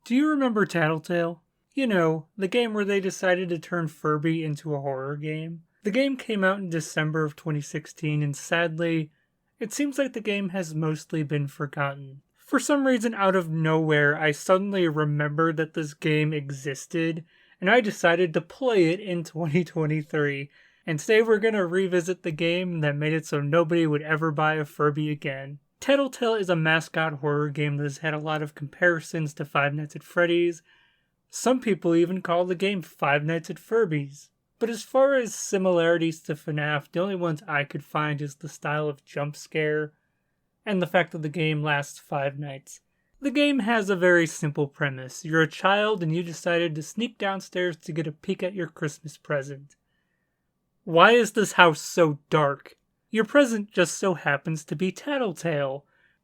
Do you remember Tattletail? You know, the game where they decided to turn Furby into a horror game? The game came out in December of 2016, and sadly, it seems like the game has mostly been forgotten. For some reason out of nowhere, I suddenly remembered that this game existed, and I decided to play it in 2023. And today we're gonna revisit the game that made it so nobody would ever buy a Furby again. Tattletail is a mascot horror game that has had a lot of comparisons to Five Nights at Freddy's. Some people even call the game Five Nights at Furby's. But as far as similarities to FNAF, the only ones I could find is the style of jump scare, and the fact that the game lasts 5 nights. The game has a very simple premise. You're a child and you decided to sneak downstairs to get a peek at your Christmas present. Why is this house so dark? Your present just so happens to be Tattletail.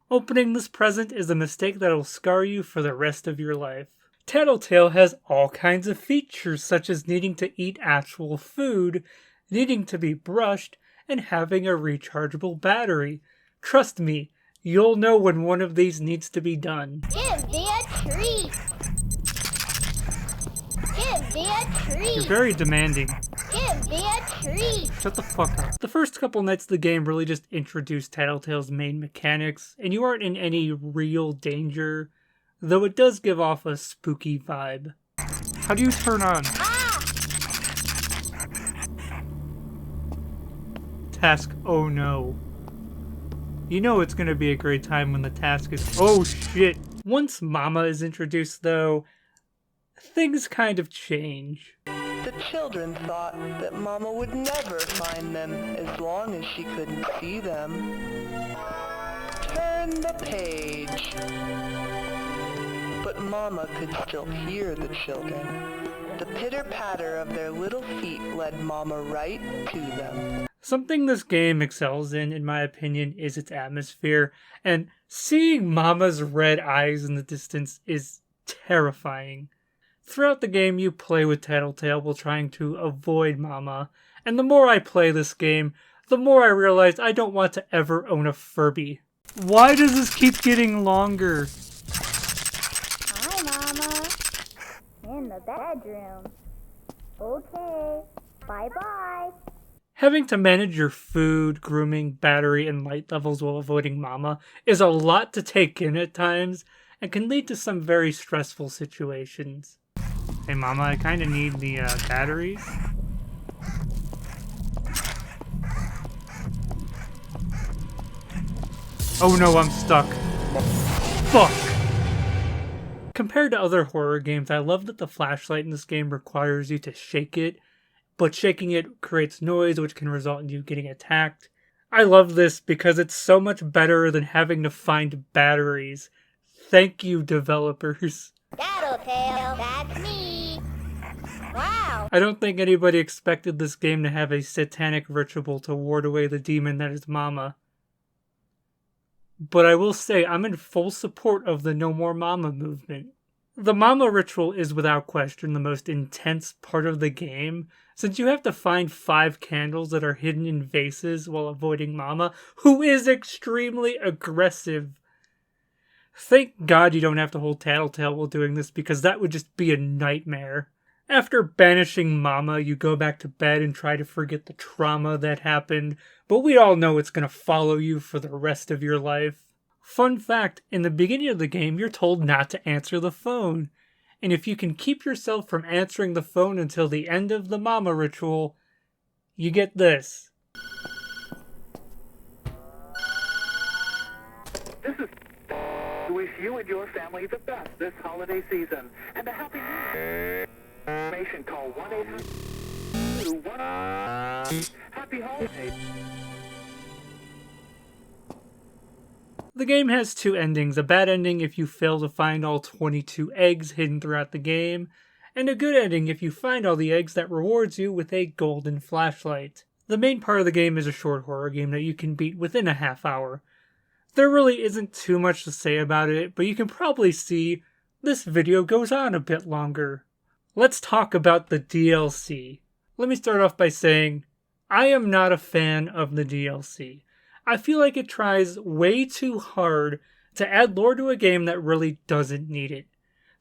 Opening this present is a mistake that'll scar you for the rest of your life. Tattletail has all kinds of features, such as needing to eat actual food, needing to be brushed, and having a rechargeable battery. Trust me, you'll know when one of these needs to be done. Give me a treat! Give me a treat! You're very demanding. Give me a treat! Shut the fuck up. The first couple nights of the game really just introduced Tattletail's main mechanics, and you aren't in any real danger, though it does give off a spooky vibe. How do you turn on? Task, oh no. You know it's gonna be a great time when the task is, oh shit. Once Mama is introduced though, things kind of change. The children thought that Mama would never find them as long as she couldn't see them. Turn the page. But Mama could still hear the children. The pitter-patter of their little feet led Mama right to them. Something this game excels in my opinion, is its atmosphere, and seeing Mama's red eyes in the distance is terrifying. Throughout the game, you play with Tattletail while trying to avoid Mama, and the more I play this game, the more I realize I don't want to ever own a Furby. Why does this keep getting longer? Hi, Mama. In the bedroom. Okay. Bye-bye. Having to manage your food, grooming, battery, and light levels while avoiding Mama is a lot to take in at times, and can lead to some very stressful situations. Hey Mama, I kinda need the batteries. Oh no, I'm stuck. Fuck! Compared to other horror games, I love that the flashlight in this game requires you to shake it, but shaking it creates noise which can result in you getting attacked. I love this because it's so much better than having to find batteries. Thank you, developers. Tattletail, that's me. Wow. I don't think anybody expected this game to have a satanic ritual to ward away the demon that is Mama. But I will say, I'm in full support of the No More Mama movement. The Mama ritual is without question the most intense part of the game, since you have to find 5 candles that are hidden in vases while avoiding Mama, who is extremely aggressive. Thank God you don't have to hold Tattletail while doing this, because that would just be a nightmare. After banishing Mama, you go back to bed and try to forget the trauma that happened, but we all know it's gonna follow you for the rest of your life. Fun fact, in the beginning of the game, you're told not to answer the phone. And if you can keep yourself from answering the phone until the end of the Mama ritual, you get this. This is to wish you and your family the best this holiday season and a happy new year. Information call 1-800-21 Happy Holidays. The game has 2 endings, a bad ending if you fail to find all 22 eggs hidden throughout the game, and a good ending if you find all the eggs that rewards you with a golden flashlight. The main part of the game is a short horror game that you can beat within a half hour. There really isn't too much to say about it, but you can probably see this video goes on a bit longer. Let's talk about the DLC. Let me start off by saying, I am not a fan of the DLC. I feel like it tries way too hard to add lore to a game that really doesn't need it.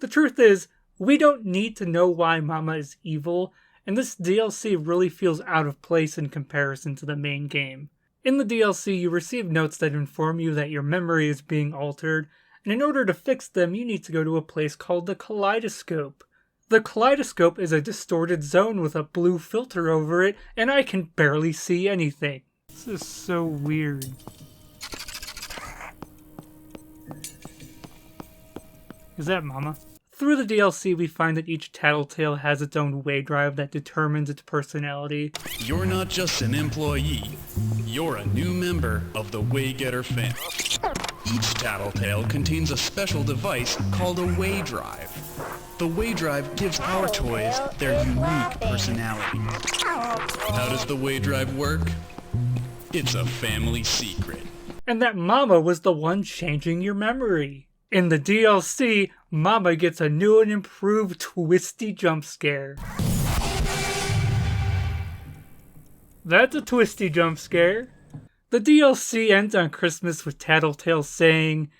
The truth is, we don't need to know why Mama is evil, and this DLC really feels out of place in comparison to the main game. In the DLC, you receive notes that inform you that your memory is being altered, and in order to fix them, you need to go to a place called the Kaleidoscope. The Kaleidoscope is a distorted zone with a blue filter over it, and I can barely see anything. This is so weird. Is that Mama? Through the DLC, we find that each Tattletail has its own way drive that determines its personality. You're not just an employee, you're a new member of the Waygetter family. Each Tattletail contains a special device called a way drive. The way drive gives our toys their unique personality. How does the way drive work? It's a family secret. And that Mama was the one changing your memory. In the DLC, Mama gets a new and improved twisty jump scare. That's a twisty jump scare. The DLC ends on Christmas with Tattletail saying,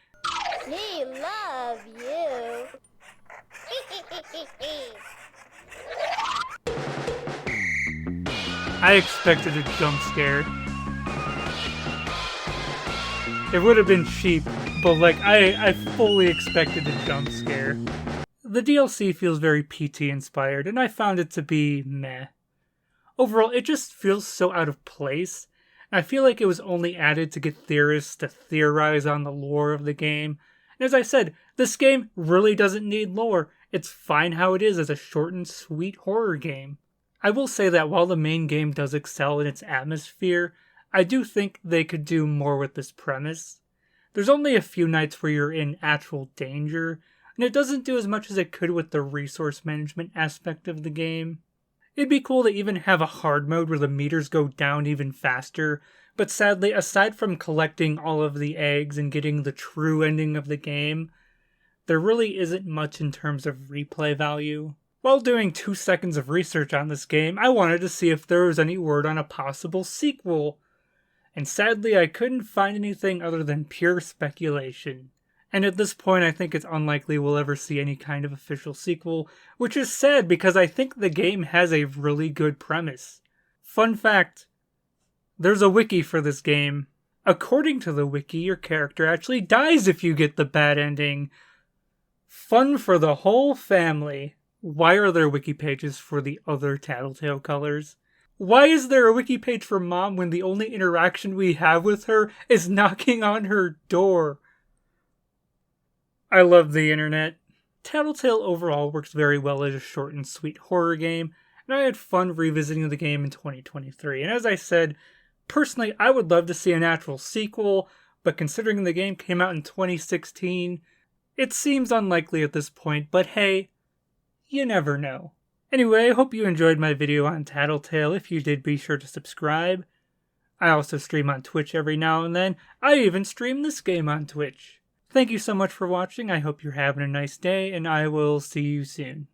We love you. I expected a jump scare. It would have been cheap, but I fully expected a jump scare. The DLC feels very PT inspired, and I found it to be meh. Overall, it just feels so out of place. I feel like it was only added to get theorists to theorize on the lore of the game. And as I said, this game really doesn't need lore. It's fine how it is as a short and sweet horror game. I will say that while the main game does excel in its atmosphere, I do think they could do more with this premise. There's only a few nights where you're in actual danger, and it doesn't do as much as it could with the resource management aspect of the game. It'd be cool to even have a hard mode where the meters go down even faster, but sadly, aside from collecting all of the eggs and getting the true ending of the game, there really isn't much in terms of replay value. While doing 2 seconds of research on this game, I wanted to see if there was any word on a possible sequel. And sadly, I couldn't find anything other than pure speculation. And at this point, I think it's unlikely we'll ever see any kind of official sequel, which is sad because I think the game has a really good premise. Fun fact, there's a wiki for this game. According to the wiki, your character actually dies if you get the bad ending. Fun for the whole family. Why are there wiki pages for the other Tattletail colors? Why is there a wiki page for Mom when the only interaction we have with her is knocking on her door? I love the internet. Tattletail overall works very well as a short and sweet horror game, and I had fun revisiting the game in 2023. And as I said, personally, I would love to see an actual sequel, but considering the game came out in 2016, it seems unlikely at this point, but hey, you never know. Anyway, I hope you enjoyed my video on Tattletail. If you did, be sure to subscribe. I also stream on Twitch every now and then. I even stream this game on Twitch. Thank you so much for watching. I hope you're having a nice day, and I will see you soon.